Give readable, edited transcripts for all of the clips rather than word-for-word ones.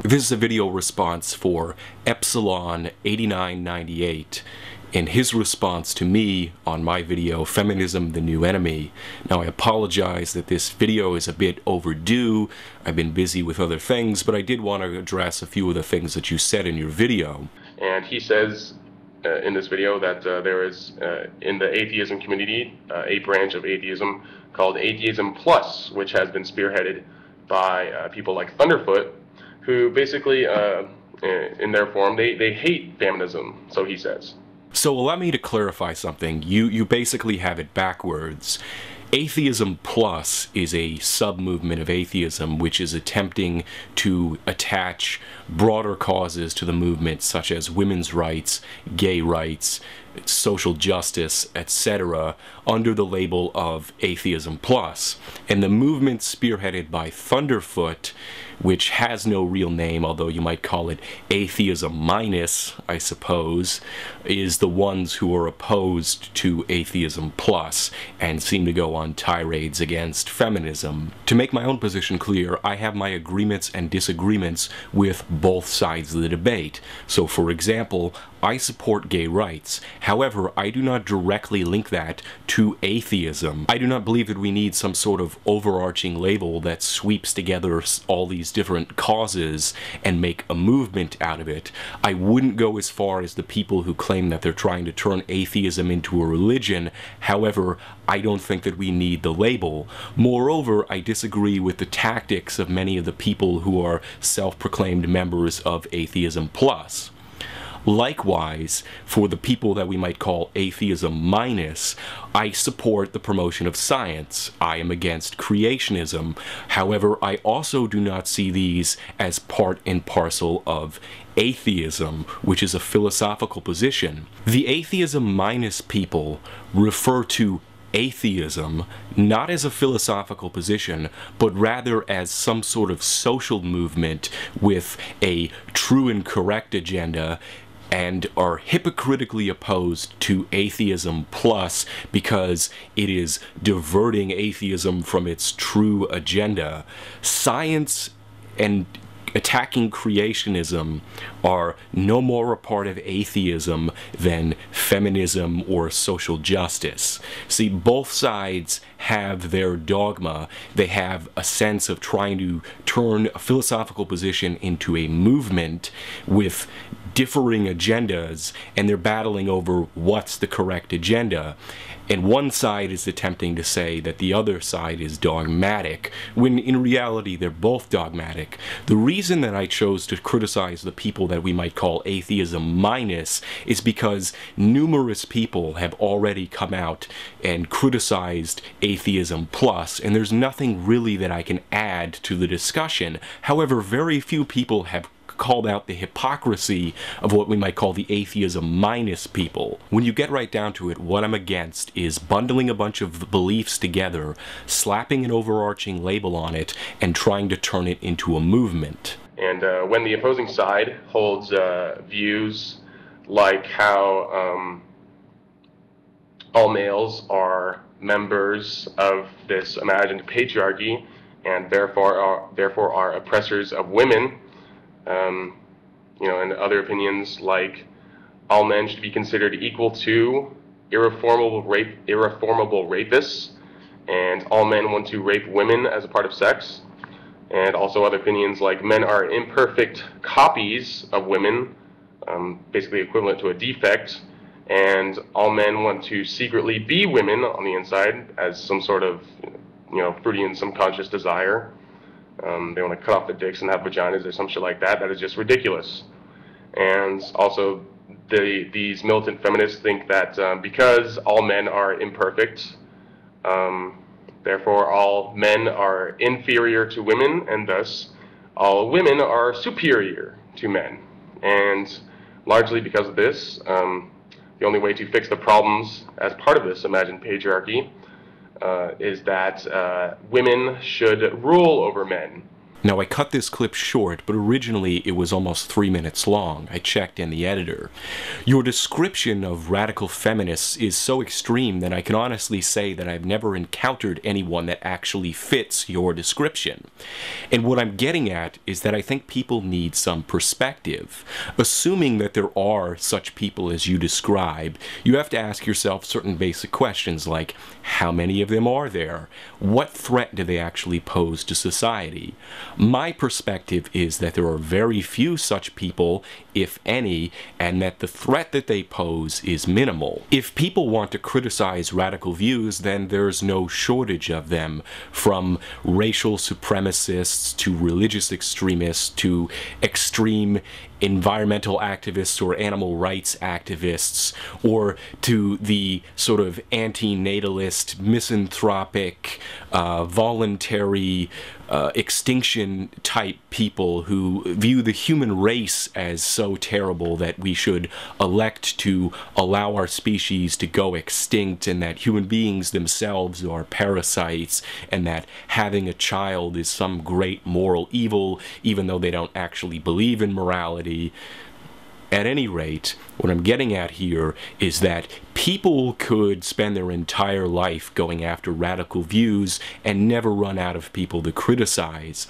This is a video response for Epsilon8998 and his response to me on my video, Feminism, the New Enemy. Now, I apologize that this video is a bit overdue. I've been busy with other things, but I did want to address a few of the things that you said in your video. And he says in this video that there is, in the atheism community, a branch of atheism called Atheism Plus, which has been spearheaded by people like Thunderfoot, who basically, in their form, they hate feminism, so he says. So allow me to clarify something. You basically have it backwards. Atheism Plus is a sub-movement of atheism which is attempting to attach broader causes to the movement, such as women's rights, gay rights, social justice, etc., under the label of Atheism Plus. And the movement spearheaded by Thunderfoot, which has no real name, although you might call it Atheism Minus, I suppose, is the ones who are opposed to Atheism Plus and seem to go on tirades against feminism. To make my own position clear, I have my agreements and disagreements with both sides of the debate. So, for example, I support gay rights. However, I do not directly link that to atheism. I do not believe that we need some sort of overarching label that sweeps together all these different causes and make a movement out of it. I wouldn't go as far as the people who claim that they're trying to turn atheism into a religion. However, I don't think that we need the label. Moreover, I disagree with the tactics of many of the people who are self-proclaimed members of Atheism Plus. Likewise, for the people that we might call Atheism Minus, I support the promotion of science. I am against creationism. However, I also do not see these as part and parcel of atheism, which is a philosophical position. The Atheism Minus people refer to atheism not as a philosophical position, but rather as some sort of social movement with a true and correct agenda, and are hypocritically opposed to Atheism Plus because it is diverting atheism from its true agenda. Science and attacking creationism are no more a part of atheism than feminism or social justice. See, both sides have their dogma. They have a sense of trying to turn a philosophical position into a movement with differing agendas, and they're battling over what's the correct agenda. And one side is attempting to say that the other side is dogmatic, when in reality they're both dogmatic. The reason that I chose to criticize the people that we might call Atheism Minus is because numerous people have already come out and criticized Atheism Plus, and there's nothing really that I can add to the discussion. However, very few people have called out the hypocrisy of what we might call the Atheism Minus people. When you get right down to it, what I'm against is bundling a bunch of beliefs together, slapping an overarching label on it, and trying to turn it into a movement. And when the opposing side holds views like how all males are members of this imagined patriarchy and therefore are oppressors of women, and other opinions like all men should be considered equal to irreformable rapists, and all men want to rape women as a part of sex, and also other opinions like men are imperfect copies of women, basically equivalent to a defect, and all men want to secretly be women on the inside as some sort of, Freudian subconscious desire. They want to cut off the dicks and have vaginas or some shit like that. That is just ridiculous. And also, these militant feminists think that because all men are imperfect, therefore all men are inferior to women, and thus all women are superior to men. And largely because of this, the only way to fix the problems as part of this imagined patriarchy is that women should rule over men. Now, I cut this clip short, but originally it was almost 3 minutes long. I checked in the editor. Your description of radical feminists is so extreme that I can honestly say that I've never encountered anyone that actually fits your description. And what I'm getting at is that I think people need some perspective. Assuming that there are such people as you describe, you have to ask yourself certain basic questions like, how many of them are there? What threat do they actually pose to society? My perspective is that there are very few such people, if any, and that the threat that they pose is minimal. If people want to criticize radical views, then there's no shortage of them, from racial supremacists to religious extremists to extreme environmental activists or animal rights activists, or to the sort of anti-natalist, misanthropic, voluntary, extinction type people who view the human race as so terrible that we should elect to allow our species to go extinct, and that human beings themselves are parasites, and that having a child is some great moral evil, even though they don't actually believe in morality. At any rate, what I'm getting at here is that people could spend their entire life going after radical views and never run out of people to criticize.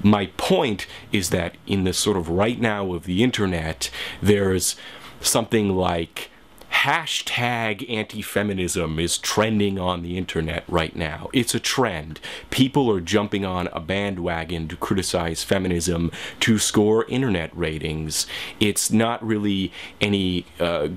My point is that in the sort of right now of the internet, there's something like hashtag anti-feminism is trending on the internet right now. It's a trend. People are jumping on a bandwagon to criticize feminism to score internet ratings. It's not really any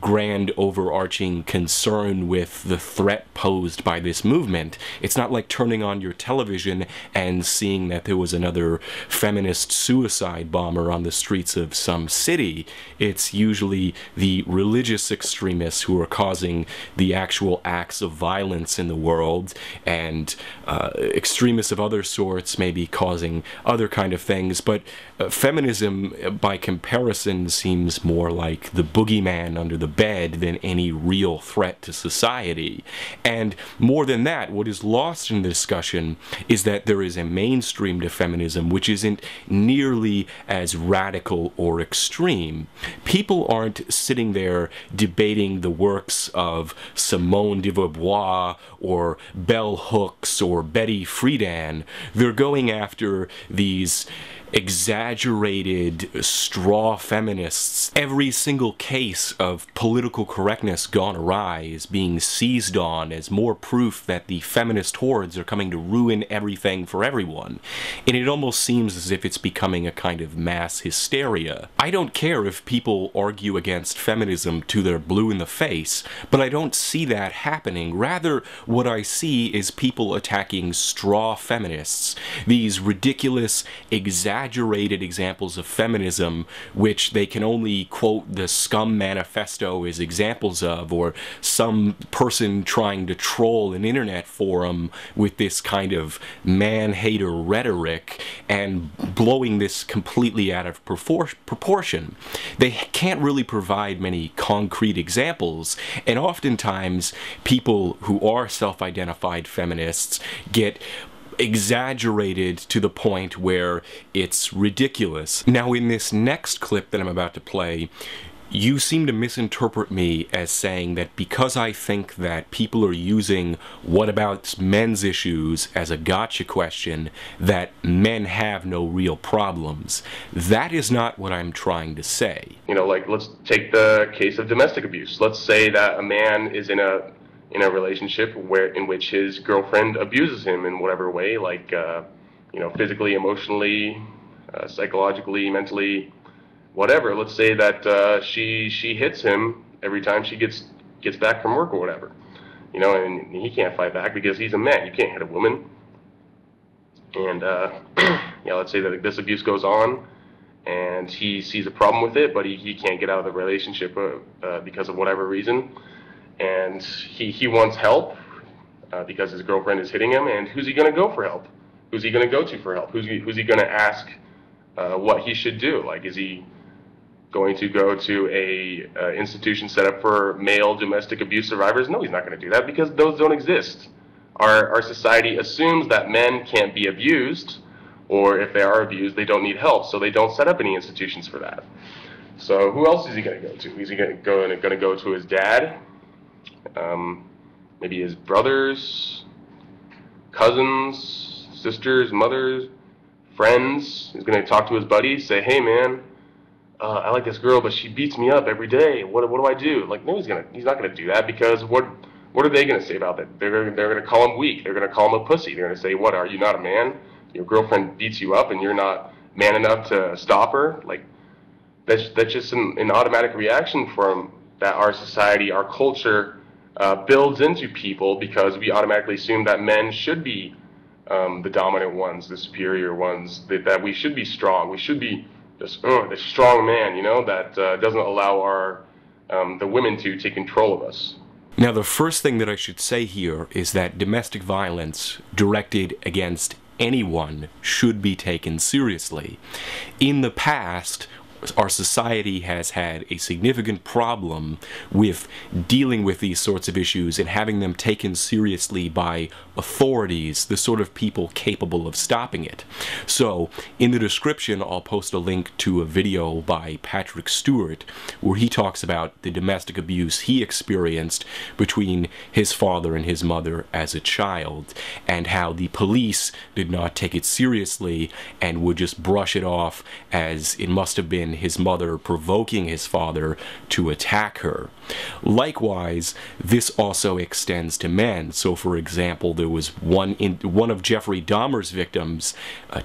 grand overarching concern with the threat posed by this movement. It's not like turning on your television and seeing that there was another feminist suicide bomber on the streets of some city. It's usually the religious extremists who are causing the actual acts of violence in the world, and extremists of other sorts may be causing other kind of things, but feminism, by comparison, seems more like the boogeyman under the bed than any real threat to society. And more than that, what is lost in the discussion is that there is a mainstream to feminism which isn't nearly as radical or extreme. People aren't sitting there debating the works of Simone de Beauvoir or Bell Hooks or Betty Friedan. They're going after these exaggerated straw feminists. Every single case of political correctness gone awry is being seized on as more proof that the feminist hordes are coming to ruin everything for everyone. And it almost seems as if it's becoming a kind of mass hysteria. I don't care if people argue against feminism till they're blue in the face, but I don't see that happening. Rather, what I see is people attacking straw feminists, these ridiculous, exaggerated examples of feminism which they can only quote the Scum Manifesto as examples of, or some person trying to troll an internet forum with this kind of man-hater rhetoric and blowing this completely out of proportion. They can't really provide many concrete examples, and oftentimes people who are self-identified feminists get exaggerated to the point where it's ridiculous. Now, in this next clip that I'm about to play, you seem to misinterpret me as saying that because I think that people are using what about men's issues as a gotcha question, that men have no real problems. That is not what I'm trying to say. You know, like, let's take the case of domestic abuse. Let's say that a man is in a relationship in which his girlfriend abuses him in whatever way, like you know, physically, emotionally, psychologically, mentally, whatever. Let's say that she hits him every time she gets back from work or whatever, you know, and he can't fight back because he's a man. You can't hit a woman. And yeah, let's say that this abuse goes on, and he sees a problem with it, but he can't get out of the relationship because of whatever reason. And he wants help because his girlfriend is hitting him, and who's he going to go for help? Who's he going to go to for help? Who's he going to ask what he should do? Like, is he going to go to a institution set up for male domestic abuse survivors? No, he's not going to do that, because those don't exist. Our society assumes that men can't be abused, or if they are abused, they don't need help, so they don't set up any institutions for that. So who else is he going to go to? Is he going to go to his dad? Maybe his brothers, cousins, sisters, mothers, friends. He's going to talk to his buddies, say, "Hey, man, I like this girl, but she beats me up every day. What do I do?" Like, no, he's not going to do that, because what are they going to say about that? They're going to call him weak. They're going to call him a pussy. They're going to say, "What, are you not a man? Your girlfriend beats you up, and you're not man enough to stop her?" Like, that's just an automatic reaction from that our society, our culture builds into people, because we automatically assume that men should be the dominant ones, the superior ones, that we should be strong. We should be this strong man, you know, that doesn't allow the women to take control of us. Now, the first thing that I should say here is that domestic violence directed against anyone should be taken seriously. In the past, our society has had a significant problem with dealing with these sorts of issues and having them taken seriously by authorities, the sort of people capable of stopping it. So, in the description, I'll post a link to a video by Patrick Steward where he talks about the domestic abuse he experienced between his father and his mother as a child, and how the police did not take it seriously and would just brush it off as it must have been his mother provoking his father to attack her. Likewise, this also extends to men. So, for example, there was one of Jeffrey Dahmer's victims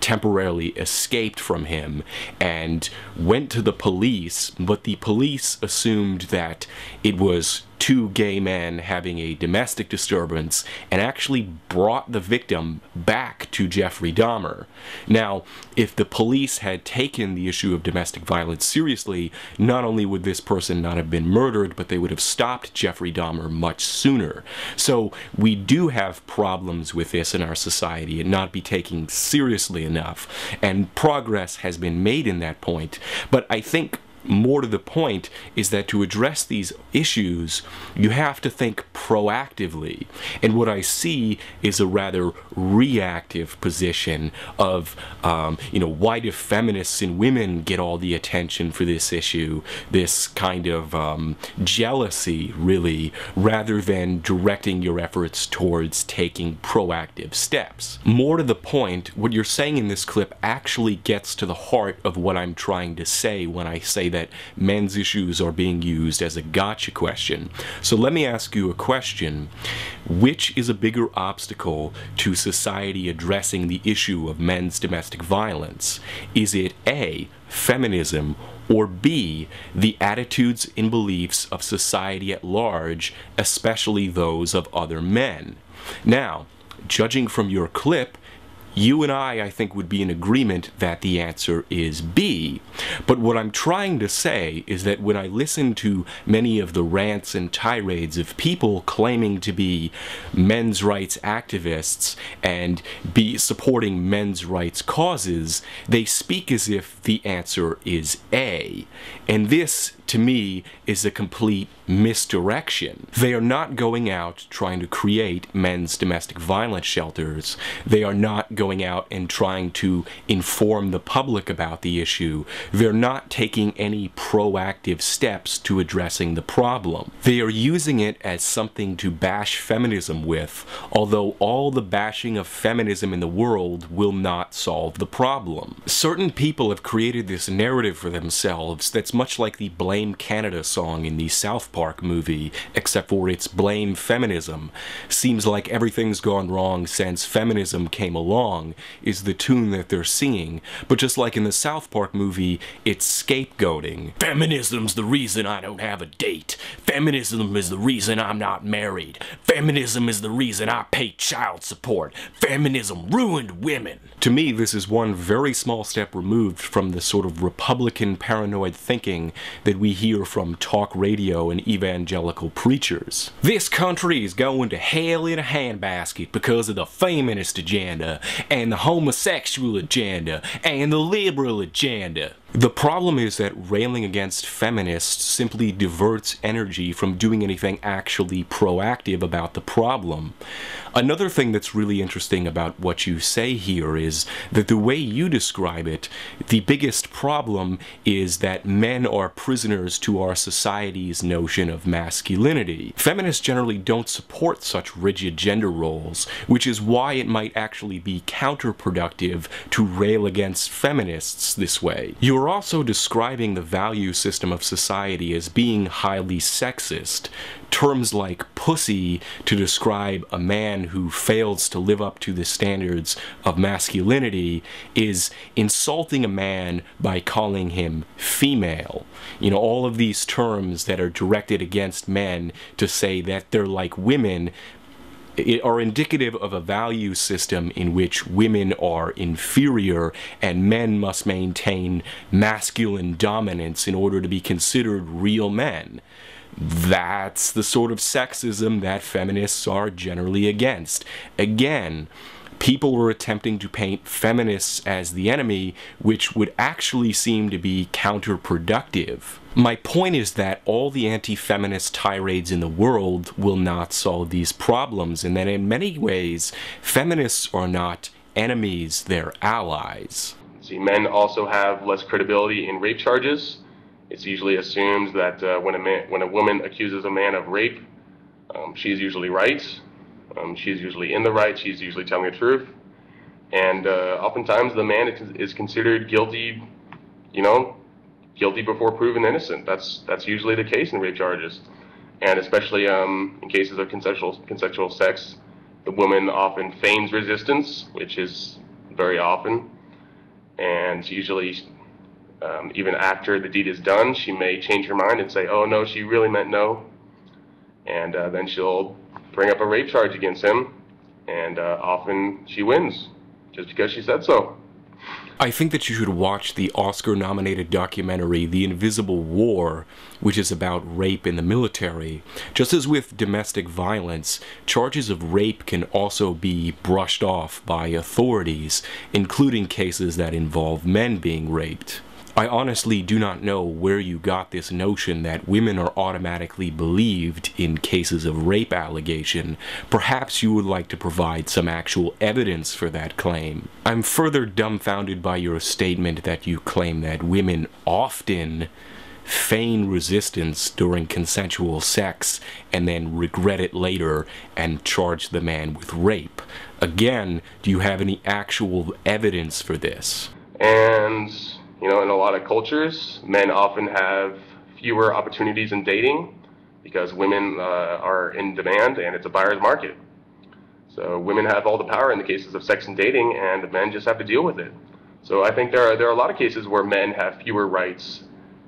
temporarily escaped from him and went to the police, but the police assumed that it was two gay men having a domestic disturbance and actually brought the victim back to Jeffrey Dahmer. Now, if the police had taken the issue of domestic violence seriously, not only would this person not have been murdered, but they would have stopped Jeffrey Dahmer much sooner. So we do have problems with this in our society and not be taken seriously enough, and progress has been made in that point. But I think more to the point is that to address these issues, you have to think proactively. And what I see is a rather reactive position of, why do feminists and women get all the attention for this issue? This kind of jealousy, really, rather than directing your efforts towards taking proactive steps. More to the point, what you're saying in this clip actually gets to the heart of what I'm trying to say when I say that men's issues are being used as a gotcha question. So let me ask you a question. Which is a bigger obstacle to society addressing the issue of men's domestic violence? Is it A, feminism, or B, the attitudes and beliefs of society at large, especially those of other men? Now, judging from your clip, you and I think, would be in agreement that the answer is B. But what I'm trying to say is that when I listen to many of the rants and tirades of people claiming to be men's rights activists and be supporting men's rights causes, they speak as if the answer is A. And this, to me, is a complete misdirection. They are not going out trying to create men's domestic violence shelters. They are not going out and trying to inform the public about the issue. They're not taking any proactive steps to addressing the problem. They are using it as something to bash feminism with, although all the bashing of feminism in the world will not solve the problem. Certain people have created this narrative for themselves that's much like the Blame Canada song in the South Park movie, except for it's blame feminism. Seems like everything's gone wrong since feminism came along is the tune that they're singing. But just like in the South Park movie, it's scapegoating. Feminism's the reason I don't have a date. Feminism is the reason I'm not married. Feminism is the reason I pay child support. Feminism ruined women. To me, this is one very small step removed from the sort of Republican paranoid thinking that we hear from talk radio and evangelical preachers. This country is going to hell in a handbasket because of the feminist agenda, and the homosexual agenda, and the liberal agenda. The problem is that railing against feminists simply diverts energy from doing anything actually proactive about the problem. Another thing that's really interesting about what you say here is that the way you describe it, the biggest problem is that men are prisoners to our society's notion of masculinity. Feminists generally don't support such rigid gender roles, which is why it might actually be counterproductive to rail against feminists this way. You're also describing the value system of society as being highly sexist. Terms like pussy to describe a man who fails to live up to the standards of masculinity is insulting a man by calling him female. You know, all of these terms that are directed against men to say that they're like women are indicative of a value system in which women are inferior and men must maintain masculine dominance in order to be considered real men. That's the sort of sexism that feminists are generally against. Again, people were attempting to paint feminists as the enemy, which would actually seem to be counterproductive. My point is that all the anti-feminist tirades in the world will not solve these problems, and that in many ways, feminists are not enemies, they're allies. See, men also have less credibility in rape charges. It's usually assumed that when a woman accuses a man of rape, she's usually right. She's usually in the right. She's usually telling the truth. And oftentimes the man is considered guilty, guilty before proven innocent. That's usually the case in rape charges. And especially in cases of consensual sex, the woman often feigns resistance, which is very often. And usually, even after the deed is done, she may change her mind and say, oh no, she really meant no. And then she'll bring up a rape charge against him, and often she wins, just because she said so. I think that you should watch the Oscar-nominated documentary The Invisible War, which is about rape in the military. Just as with domestic violence, charges of rape can also be brushed off by authorities, including cases that involve men being raped. I honestly do not know where you got this notion that women are automatically believed in cases of rape allegation. Perhaps you would like to provide some actual evidence for that claim. I'm further dumbfounded by your statement that you claim that women often feign resistance during consensual sex and then regret it later and charge the man with rape. Again, do you have any actual evidence for this? And in a lot of cultures, men often have fewer opportunities in dating because women are in demand and it's a buyer's market. So women have all the power in the cases of sex and dating, and men just have to deal with it. So I think there are a lot of cases where men have fewer rights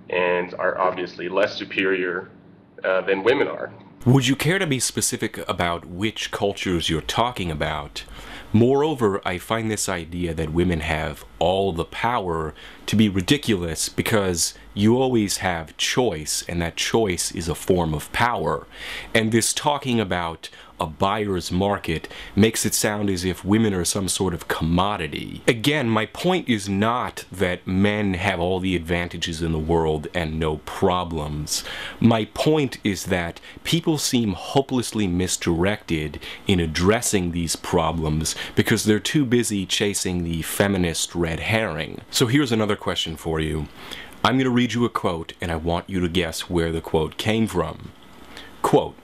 and are obviously less superior than women are. Would you care to be specific about which cultures you're talking about? Moreover, I find this idea that women have all the power to be ridiculous because you always have choice, and that choice is a form of power. And this talking about a buyer's market makes it sound as if women are some sort of commodity. Again, my point is not that men have all the advantages in the world and no problems. My point is that people seem hopelessly misdirected in addressing these problems because they're too busy chasing the feminist red herring. So here's another question for you. I'm going to read you a quote, and I want you to guess where the quote came from. Quote,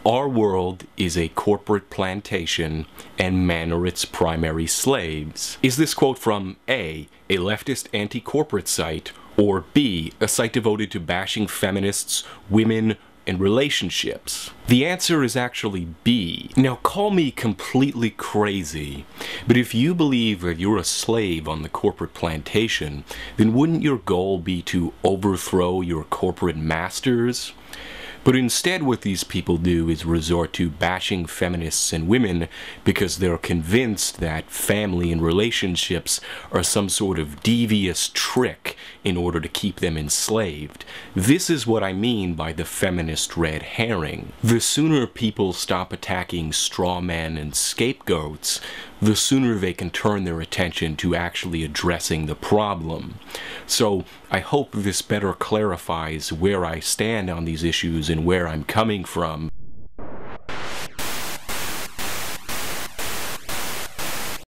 "Our world is a corporate plantation, and men are its primary slaves." Is this quote from A, a leftist anti-corporate site, or B, a site devoted to bashing feminists, women, and relationships? The answer is actually B. Now, call me completely crazy, but if you believe that you're a slave on the corporate plantation, then wouldn't your goal be to overthrow your corporate masters? But instead what these people do is resort to bashing feminists and women because they're convinced that family and relationships are some sort of devious trick in order to keep them enslaved. This is what I mean by the feminist red herring. The sooner people stop attacking straw men and scapegoats, the sooner they can turn their attention to actually addressing the problem. So I hope this better clarifies where I stand on these issues and where I'm coming from.